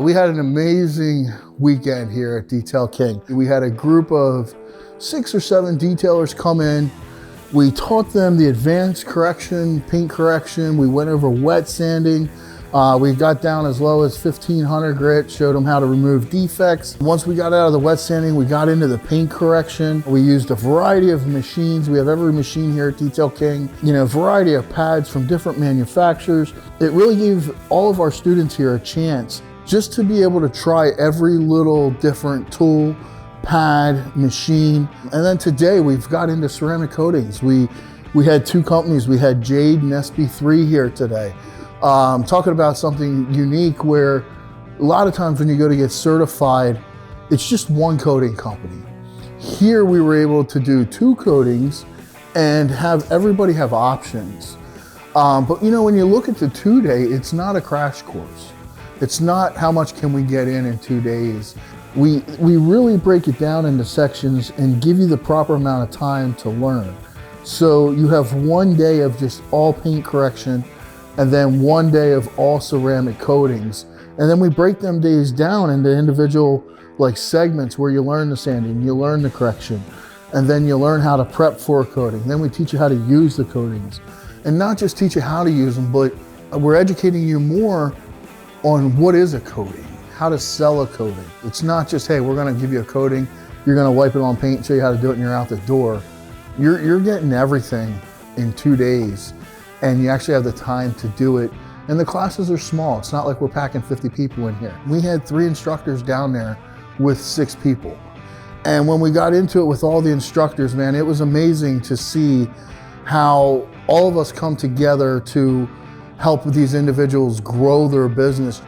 We had an amazing weekend here at Detail King. We had a group of 6 or 7 detailers come in. We taught them the advanced correction, paint correction. We went over wet sanding. We got down as low as 1500 grit, showed them how to remove defects. Once we got out of the wet sanding, we got into the paint correction. We used a variety of machines. We have every machine here at Detail King, a variety of pads from different manufacturers. It really gave all of our students here a chance just to be able to try every little different tool, pad, machine. And then today we've got into ceramic coatings. We had 2 companies. We had Jade and SB3 here today. Talking about something unique where a lot of times when you go to get certified, it's just one coating company. Here we were able to do 2 coatings and have everybody have options. But when you look at the 2-day, it's not a crash course. It's not how much can we get in 2 days. We really break it down into sections and give you the proper amount of time to learn. So you have 1 day of just all paint correction, and then 1 day of all ceramic coatings. And then we break them days down into individual segments where you learn the sanding, you learn the correction, and then you learn how to prep for a coating. Then we teach you how to use the coatings. And not just teach you how to use them, but we're educating you more on what is a coating, how to sell a coating. It's not just, hey, we're gonna give you a coating, you're gonna wipe it on paint, show you how to do it, and you're out the door. You're getting everything in 2 days. And you actually have the time to do it. And the classes are small. It's not like we're packing 50 people in here. We had 3 instructors down there with 6 people. And when we got into it with all the instructors, man, it was amazing to see how all of us come together to help these individuals grow their business.